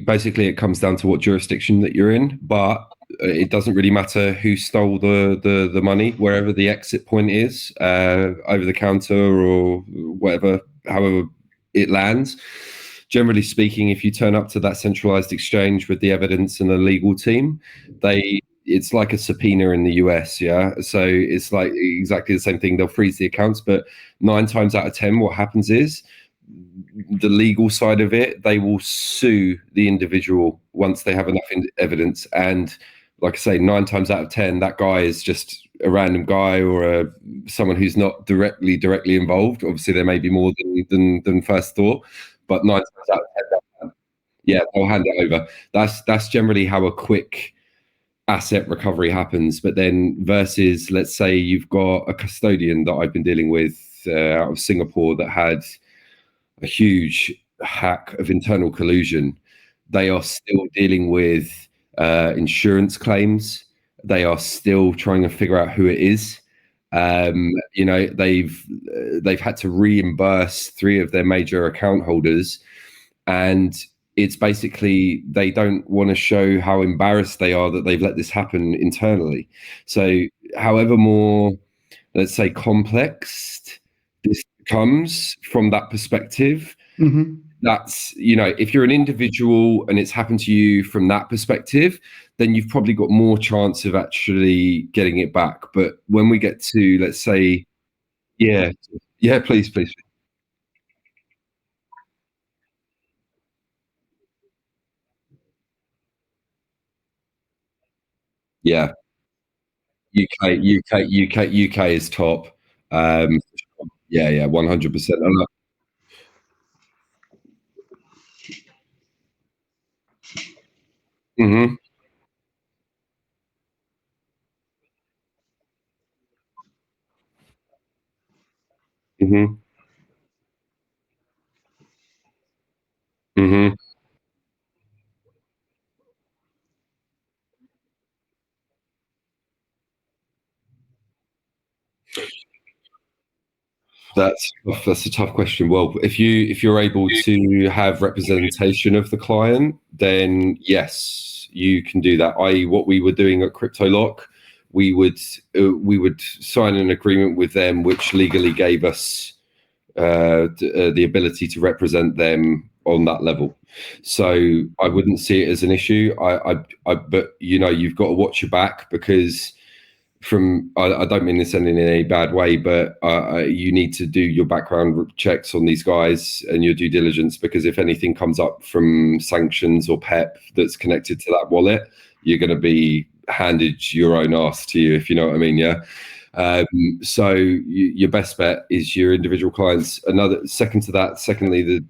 basically, it comes down to what jurisdiction that you're in, but it doesn't really matter who stole the money, wherever the exit point is, over the counter or whatever, however it lands. Generally speaking, if you turn up to that centralized exchange with the evidence and a legal team, it's like a subpoena in the US, yeah. So it's like exactly the same thing. They'll freeze the accounts, but 9 times out of 10, what happens is the legal side of it, they will sue the individual once they have enough evidence. And like I say, 9 times out of 10, that guy is just a random guy or someone who's not directly involved. Obviously, there may be more than first thought, but 9 times out of 10, yeah, they'll hand it over. That's generally how a quick asset recovery happens. But then versus, let's say you've got a custodian that I've been dealing with out of Singapore that had a huge hack of internal collusion. They are still dealing with insurance claims. They are still trying to figure out who it is. They've had to reimburse 3 of their major account holders, and it's basically they don't want to show how embarrassed they are that they've let this happen internally. So, however more, let's say, complex this becomes from that perspective, that's, if you're an individual and it's happened to you from that perspective, then you've probably got more chance of actually getting it back. But when we get to, let's say, yeah, please. Yeah, UK is top. Yeah, 100%. Mm-hmm, mm-hmm, mm-hmm. That's a tough question. Well, if you're able to have representation of the client, then yes, you can do that. I.e., what we were doing at CryptoLock, we would sign an agreement with them, which legally gave us the ability to represent them on that level. So I wouldn't see it as an issue. But you've got to watch your back, because I don't mean this in any bad way, but you need to do your background checks on these guys and your due diligence, because if anything comes up from sanctions or PEP that's connected to that wallet, you're going to be handed your own ass to you, if you know what I mean. Yeah. So your best bet is your individual clients. Another second to that, secondly, the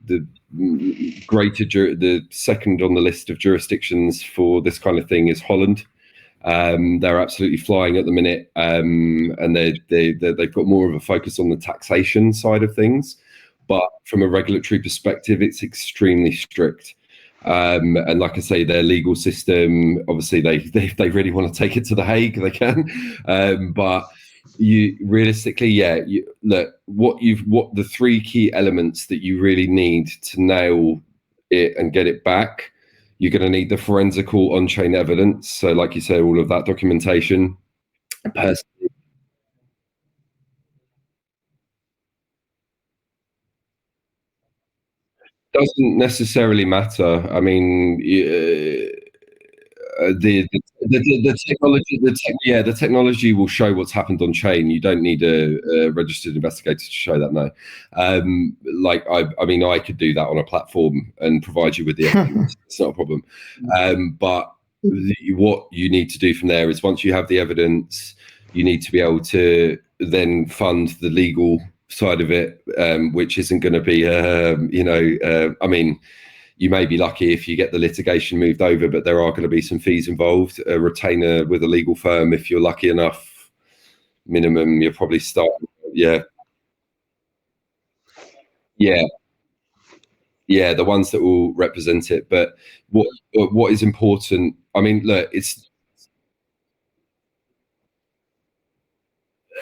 the second on the list of jurisdictions for this kind of thing is Holland. They're absolutely flying at the minute, and they've got more of a focus on the taxation side of things. But from a regulatory perspective, it's extremely strict. And like I say, their legal system, obviously, if they really want to take it to The Hague, they can. But you realistically, look, what the 3 key elements that you really need to nail it and get it back. You're going to need the forensical on-chain evidence. So, like you say, all of that documentation. Personally, doesn't necessarily matter. I mean, the technology, the technology will show what's happened on chain. You don't need a registered investigator to show that. No, I mean, I could do that on a platform and provide you with the evidence. It's not a problem. But what you need to do from there is, once you have the evidence, you need to be able to then fund the legal side of it, which isn't going to be, I mean, you may be lucky if you get the litigation moved over, but there are going to be some fees involved. A retainer with a legal firm, if you're lucky enough, minimum, you'll probably start. Yeah, yeah, yeah, the ones that will represent it. But what is important? I mean, look, it's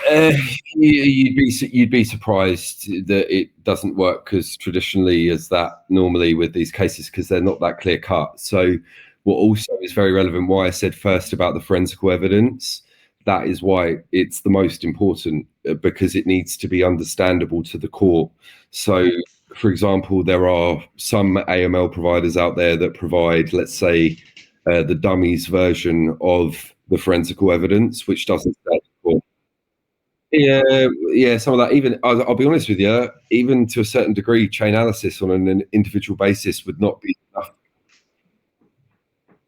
Uh, you'd be surprised that it doesn't work because traditionally, as that normally with these cases, because they're not that clear cut. So, what also is very relevant, why I said first about the forensical evidence, that is why it's the most important because it needs to be understandable to the court. So, for example, there are some AML providers out there that provide, let's say, the dummies version of the forensical evidence, which doesn't say. Yeah, yeah, some of that. Even I'll be honest with you, even to a certain degree, chain analysis on an individual basis would not be enough.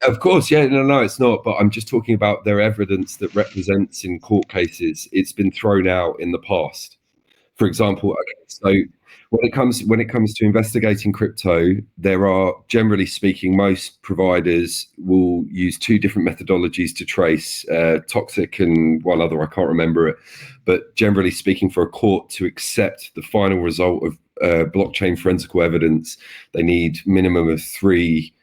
Of course, yeah, no, it's not. But I'm just talking about their evidence that represents in court cases. It's been thrown out in the past. For example, okay, so when it comes to investigating crypto, there are, generally speaking, most providers will use two different methodologies to trace toxic and one other, I can't remember it, but generally speaking, for a court to accept the final result of blockchain forensical evidence, they need minimum of three.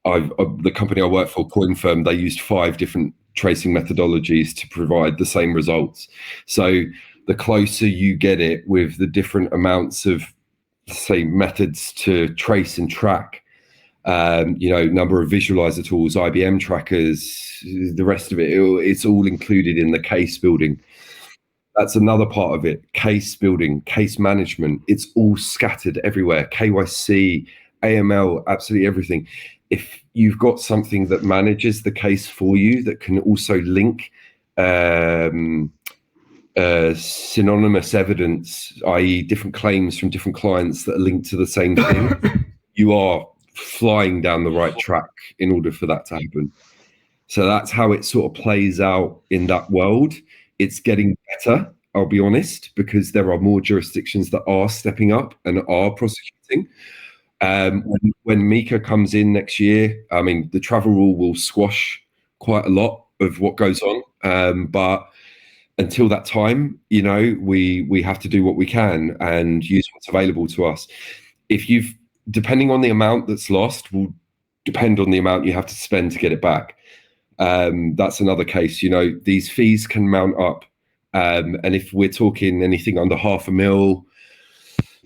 The company I work for, Coin Firm, they used five different tracing methodologies to provide the same results. So the closer you get it with the different amounts of, say, methods to trace and track, number of visualizer tools, IBM trackers, the rest of it, it's all included in the case building. That's another part of it. Case building, case management, it's all scattered everywhere. KYC, AML, absolutely everything. If you've got something that manages the case for you, that can also link synonymous evidence, i.e., different claims from different clients that are linked to the same thing, you are flying down the right track in order for that to happen. So that's how it sort of plays out in that world. It's getting better, I'll be honest, because there are more jurisdictions that are stepping up and are prosecuting. When Mika comes in next year, I mean, the travel rule will squash quite a lot of what goes on. But until that time, we have to do what we can and use what's available to us. Depending on the amount that's lost, will depend on the amount you have to spend to get it back. That's another case. These fees can mount up, and if we're talking anything under $500,000,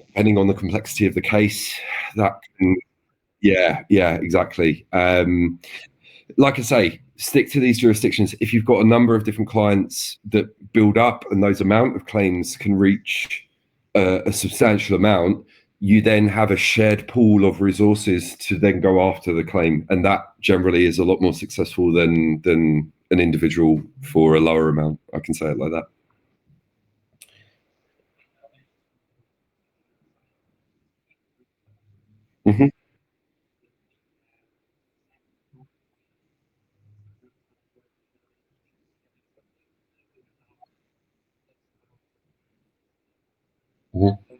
depending on the complexity of the case, that can, yeah, exactly. Like I say, stick to these jurisdictions. If you've got a number of different clients that build up and those amount of claims can reach a substantial amount, you then have a shared pool of resources to then go after the claim. And that generally is a lot more successful than an individual for a lower amount. I can say it like that. Mm-hmm. Mm-hmm.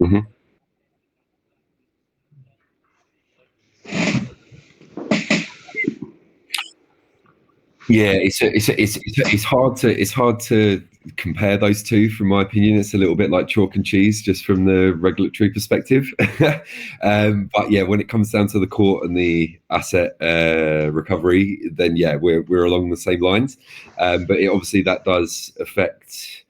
Mm-hmm. Yeah, it's hard to compare those two. From my opinion, it's a little bit like chalk and cheese, just from the regulatory perspective. But yeah, when it comes down to the court and the asset recovery, then yeah, we're along the same lines. But obviously that does affect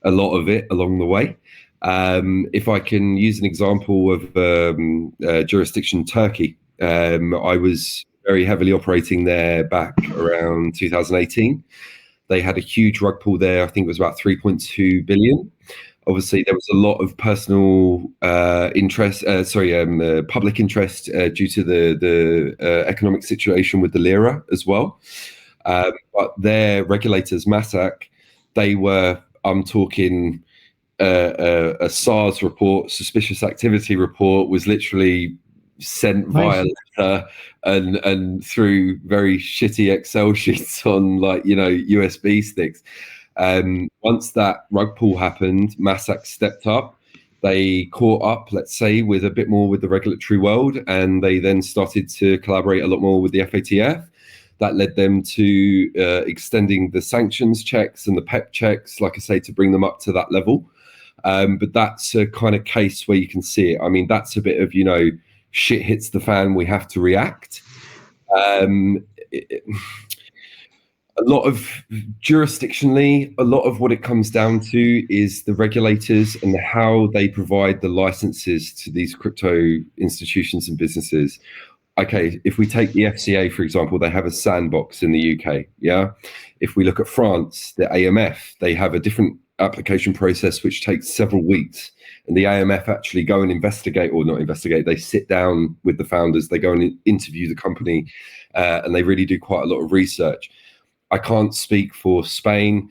a lot of it along the way. If I can use an example of jurisdiction, Turkey, I was very heavily operating there back around 2018. They had a huge rug pull there. I think it was about 3.2 billion. Obviously, there was a lot of personal public interest due to the economic situation with the lira as well. But their regulators, MASAC, they were, I'm talking, a SARS report, suspicious activity report, was literally sent via letter and through very shitty Excel sheets on USB sticks. Once that rug pull happened, Massac stepped up. They caught up, let's say, with a bit more with the regulatory world, and they then started to collaborate a lot more with the FATF. That led them to extending the sanctions checks and the PEP checks, like I say, to bring them up to that level. But that's a kind of case where you can see it. I mean, that's a bit of, shit hits the fan, we have to react. A lot of jurisdictionally, a lot of what it comes down to is the regulators and how they provide the licenses to these crypto institutions and businesses. Okay, if we take the FCA, for example, they have a sandbox in the UK. Yeah. If we look at France, the AMF, they have a different application process which takes several weeks. And the AMF actually go and investigate, or not investigate, they sit down with the founders, they go and interview the company, and they really do quite a lot of research. I can't speak for Spain,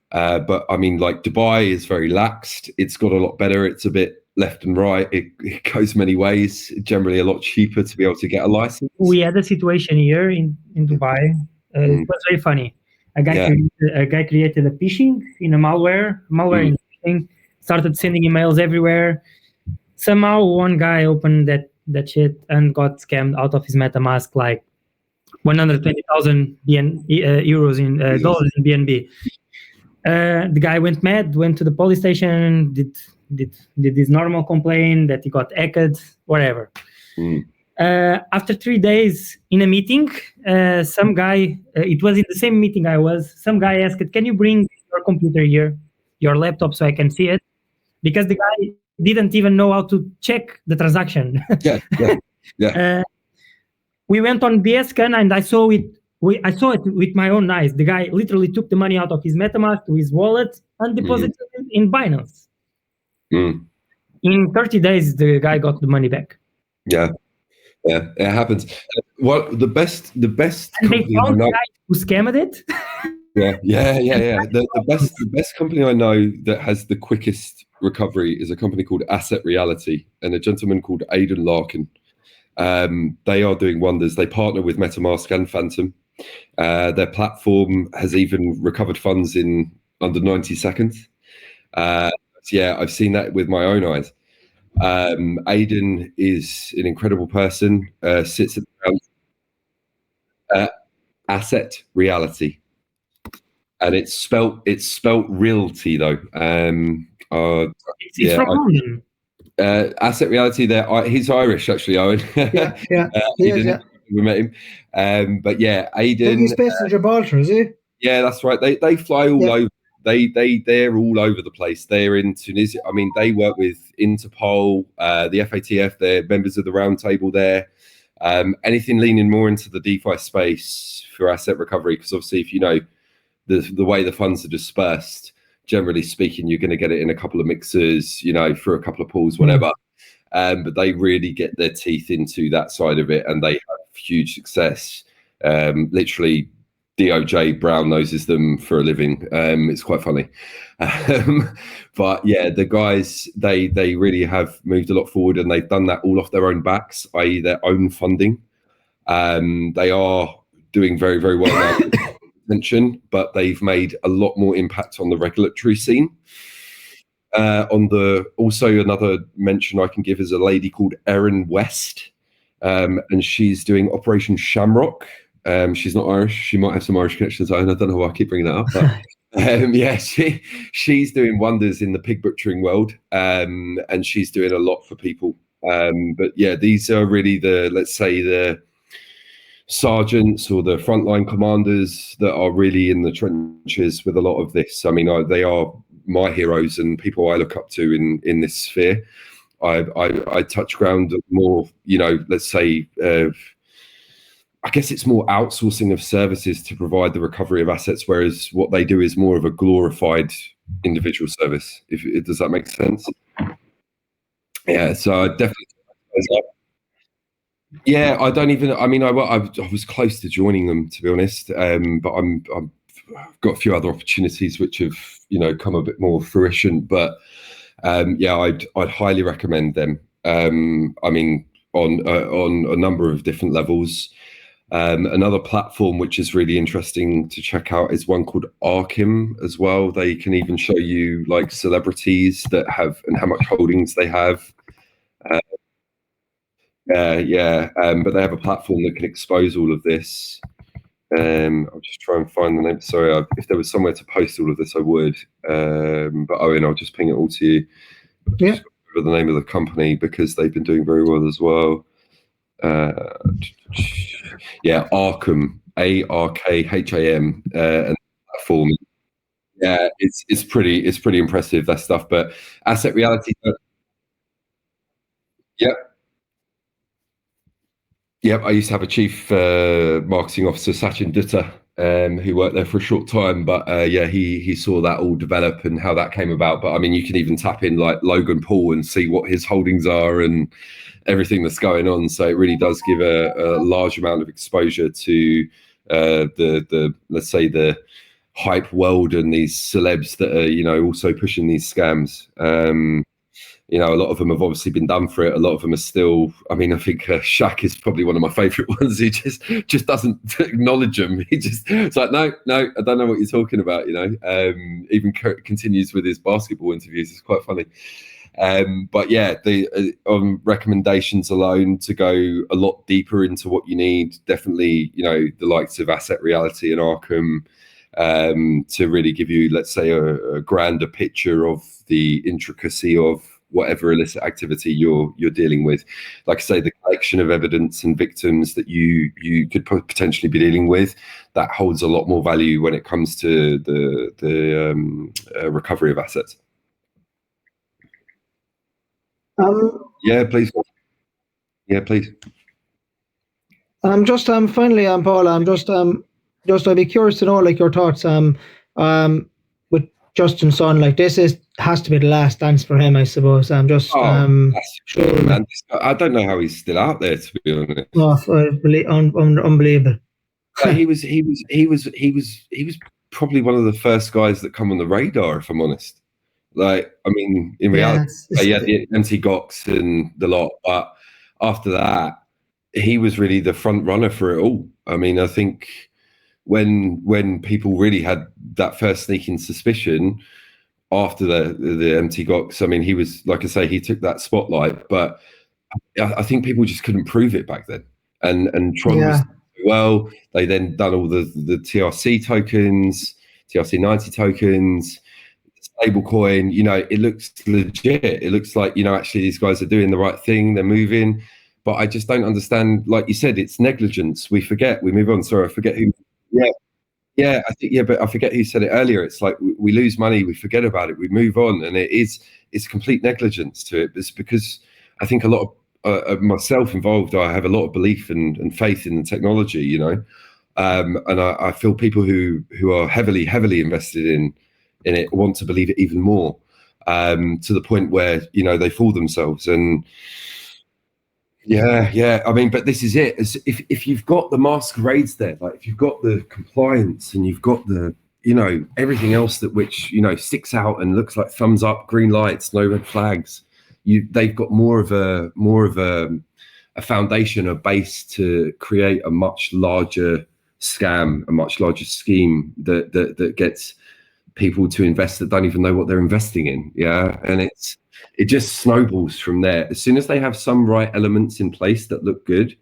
but I mean, like Dubai is very laxed. It's got a lot better. It's a bit left and right. It goes many ways. Generally, a lot cheaper to be able to get a license. We had a situation here in Dubai. It was very funny. A guy created a phishing in a malware in phishing, started sending emails everywhere. Somehow, one guy opened that shit and got scammed out of his MetaMask like 120,000 euros in dollars in BNB. The guy went mad, went to the police station, did his normal complaint that he got hacked, whatever. After 3 days in a meeting, some guy, it was in the same meeting I was, some guy asked, can you bring your computer here, your laptop, so I can see it? Because the guy didn't even know how to check the transaction. Yeah. We went on BScan and I saw it with my own eyes. The guy literally took the money out of his MetaMask to his wallet and deposited it in Binance. In 30 days, the guy got the money back. Yeah, it happens. What the best and they found the guy who scammed it. Yeah. The best company I know that has the quickest recovery is a company called Asset Reality and a gentleman called Aidan Larkin. They are doing wonders. They partner with MetaMask and Phantom. Their platform has even recovered funds in under 90 seconds. I've seen that with my own eyes. Aidan is an incredible person. Sits at the Asset Reality, and it's spelt realty though. It's from London. Asset Reality. He's Irish actually, Owen. We met him. But yeah, Aidan. He's based in Gibraltar, is he? Yeah, that's right. They fly all over. They're all over the place. They're in Tunisia. I mean, they work with Interpol, the FATF. They're members of the round table there. Anything leaning more into the DeFi space for asset recovery, because obviously, if you know the way the funds are dispersed, generally speaking, you're going to get it in a couple of mixers, through a couple of pools, whatever. But they really get their teeth into that side of it, and they have huge success. Literally, DOJ brown noses them for a living. It's quite funny. But yeah, the guys, they really have moved a lot forward, and they've done that all off their own backs, i.e. their own funding. They are doing very, very well now, but they've made a lot more impact on the regulatory scene. Also another mention I can give is a lady called Erin West, and she's doing Operation Shamrock. She's not Irish. She might have some Irish connections. I don't know why I keep bringing that up. But she's doing wonders in the pig butchering world, and she's doing a lot for people. But yeah, these are really the sergeants or the frontline commanders that are really in the trenches with a lot of this. I mean, they are my heroes and people I look up to in this sphere. I touch ground more, let's say. I guess it's more outsourcing of services to provide the recovery of assets, whereas what they do is more of a glorified individual service. Does that make sense? Yeah, so I definitely. Yeah, I don't even. I mean, I was close to joining them, to be honest, but I've got a few other opportunities which have come a bit more fruition. But I'd highly recommend them. I mean, on a number of different levels. Another platform which is really interesting to check out is one called Arkham as well. They can even show you like celebrities that have and how much holdings they have. But they have a platform that can expose all of this. I'll just try and find the name. Sorry, if there was somewhere to post all of this, I would. But Owen, I'll just ping it all to you. Yeah. The name of the company, because they've been doing very well as well. Yeah, Arkham, ARKHAM, and platform. Yeah, it's pretty impressive, that stuff. But Asset Reality, Yep, I used to have a chief marketing officer, Sachin Dutta, who worked there for a short time. But yeah, he saw that all develop and how that came about. But I mean, you can even tap in like Logan Paul and see what his holdings are and everything that's going on. So it really does give a large amount of exposure to the let's say the hype world and these celebs that are also pushing these scams. A lot of them have obviously been done for it. A lot of them are still. I mean, I think Shaq is probably one of my favourite ones. He just doesn't acknowledge them. It's like, no, I don't know what you're talking about. Even continues with his basketball interviews. It's quite funny. But yeah, the on recommendations alone, to go a lot deeper into what you need, definitely, the likes of Asset Reality and Arkham, to really give you, let's say, a grander picture of the intricacy of whatever illicit activity you're dealing with. Like I say, the collection of evidence and victims that you could potentially be dealing with, that holds a lot more value when it comes to the recovery of assets. Yeah, please. Yeah, please. Just finally, Paul, I'd be curious to know, like, your thoughts with Justin Sun. Like, has to be the last dance for him, I suppose. Sure, man. I don't know how he's still out there, to be honest. Unbelievable. He was probably one of the first guys that come on the radar, if I'm honest. Like, I mean, in reality, he had the empty Gox and the lot, but after that, he was really the front runner for it all. I mean, I think when people really had that first sneaking suspicion after the empty Gox, I mean, he was, like I say, he took that spotlight, but I think people just couldn't prove it back then. And Tron was well. They then done all the TRC tokens, TRC90 tokens. Stablecoin, it looks legit. It looks like, actually these guys are doing the right thing. They're moving, but I just don't understand. Like you said, it's negligence. We forget. We move on. Sorry, I forget who. Yeah, I think. Yeah, but I forget who said it earlier. It's like we lose money, we forget about it, we move on, and it's complete negligence to it. It's because I think a lot of myself involved. I have a lot of belief and faith in the technology, and I feel people who are heavily invested in it want to believe it even more, to the point where they fool themselves. And yeah, I mean, but this is it. If you've got the masquerades there, like if you've got the compliance and you've got the everything else that which sticks out and looks like thumbs up, green lights, no red flags, they've got more of a foundation, a base to create a much larger scam, a much larger scheme that gets people to invest that don't even know what they're investing in. Yeah. And it just snowballs from there. As soon as they have some right elements in place that look good,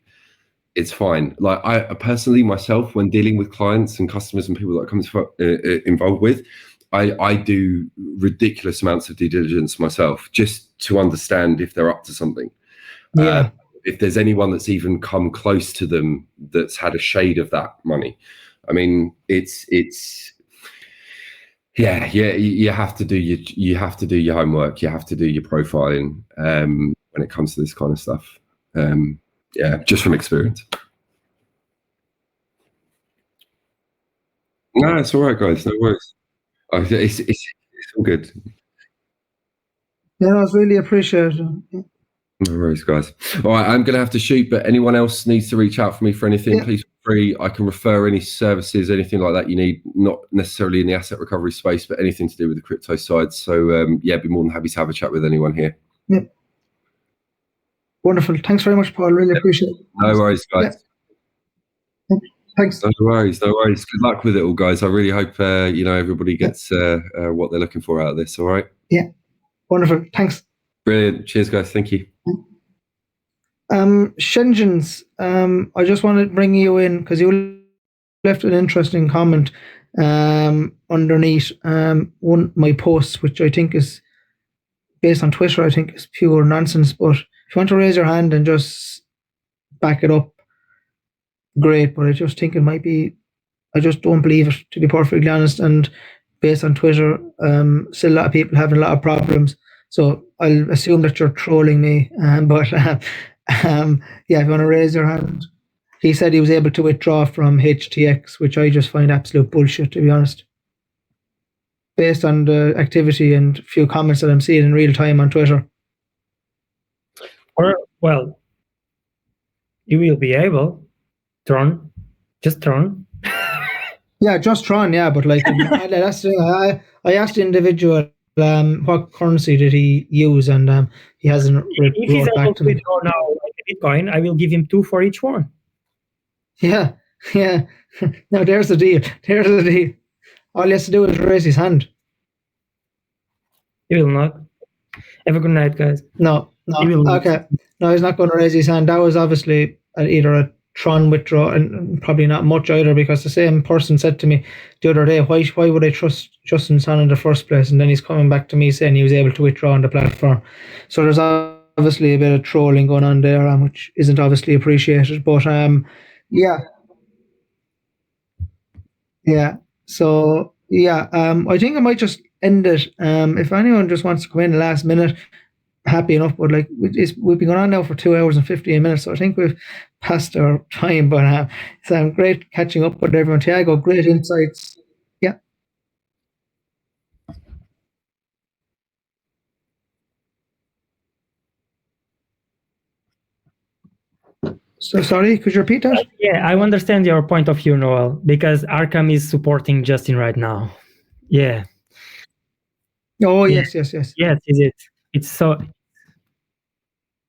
it's fine. Like I personally, myself, when dealing with clients and customers and people that I'm involved with, I do ridiculous amounts of due diligence myself, just to understand if they're up to something. If there's anyone that's even come close to them that's had a shade of that money. I mean, it's yeah, you have to do your homework, you have to do your profiling when it comes to this kind of stuff. Yeah, just from experience. No, it's all right, guys. No worries. It's all good. Yeah, I really appreciate it. No worries, guys. All right, I'm going to have to shoot, but anyone else needs to reach out for me for anything, please feel free. I can refer any services, anything like that you need, not necessarily in the asset recovery space, but anything to do with the crypto side. So yeah, be more than happy to have a chat with anyone here. Yep. Wonderful. Thanks very much, Paul. Really appreciate it. No worries, guys. Yeah. Thanks. No worries. Good luck with it all, guys. I really hope everybody gets what they're looking for out of this. All right. Yeah. Wonderful. Thanks. Brilliant. Cheers, guys. Thank you. Shenjins, I just want to bring you in because you left an interesting comment underneath one of my posts, which I think is based on Twitter. I think is pure nonsense. But if you want to raise your hand and just back it up, great. But I just think it might be. I just don't believe it, to be perfectly honest. And based on Twitter, still a lot of people having a lot of problems. So I'll assume that you're trolling me. But yeah, if you want to raise your hand. He said he was able to withdraw from HTX, which I just find absolute bullshit, to be honest. Based on the activity and a few comments that I'm seeing in real time on Twitter. Or, well, you will be able. Tron. Just Tron. Yeah, just Tron, yeah, but like, that's the thing. I asked the individual what currency did he use, and he hasn't If he's wrote able back to to me. withdraw now like a Bitcoin, I will give him 2 for each one. Yeah. No, there's the deal. There's the deal. All he has to do is raise his hand. He will not. Have a good night, guys. No. He will not. Okay. No, he's not going to raise his hand. That was obviously either a Tron withdraw, and probably not much either, because the same person said to me the other day, why would I trust Justin Sun in the first place? And then he's coming back to me saying he was able to withdraw on the platform. So there's obviously a bit of trolling going on there, which isn't obviously appreciated. But yeah. So yeah, I think I might just end it. If anyone just wants to come in the last minute, happy enough. But like, we've been going on now for 2 hours and 15 minutes, so I think we've passed our time. But so great catching up with everyone. Tiago, great insights. Yeah. So sorry, could you repeat that? Yeah, I understand your point of view, Noel, because Arkham is supporting Justin right now. Yeah. Oh, yeah. yes. Yes, is it? It's so.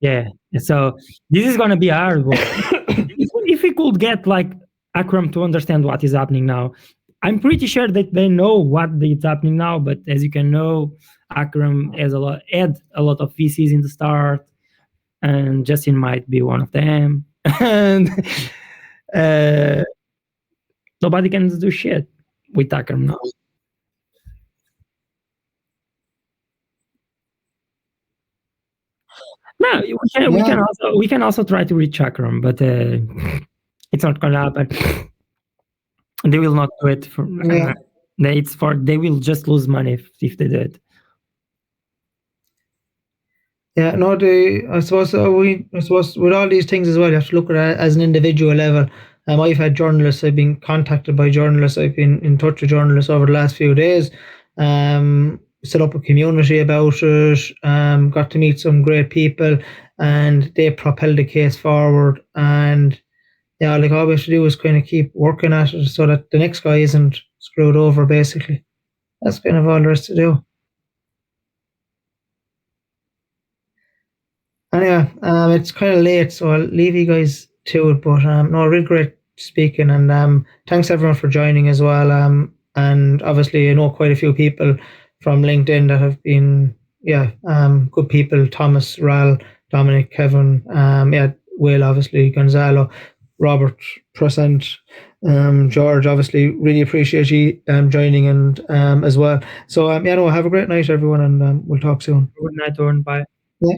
Yeah. So this is gonna be hard. If we could get like Akram to understand what is happening now, I'm pretty sure that they know what is happening now. But as you can know, Akram had a lot of VCs in the start, and Justin might be one of them. And nobody can do shit with Akram now. No, we can also try to reach Akram, but it's not gonna happen. They will not do it for. They will just lose money if they do it. Yeah, no, I suppose with all these things as well, you have to look at it as an individual level. I've had journalists, I've been contacted by journalists, I've been in touch with journalists over the last few days. Set up a community about it. Got to meet some great people, and they propelled the case forward. And yeah, like all we have to do is kind of keep working at it so that the next guy isn't screwed over. Basically, that's kind of all there is to do. Anyway, it's kind of late, so I'll leave you guys to it. But no, really great speaking, and thanks everyone for joining as well. And obviously, I know quite a few people from LinkedIn that have been, good people. Thomas, Ral, Dominic, Kevin, Will, obviously, Gonzalo, Robert, Present, George. Obviously, really appreciate you joining and as well. So have a great night, everyone, and we'll talk soon. Good night, everyone. Bye. Yeah.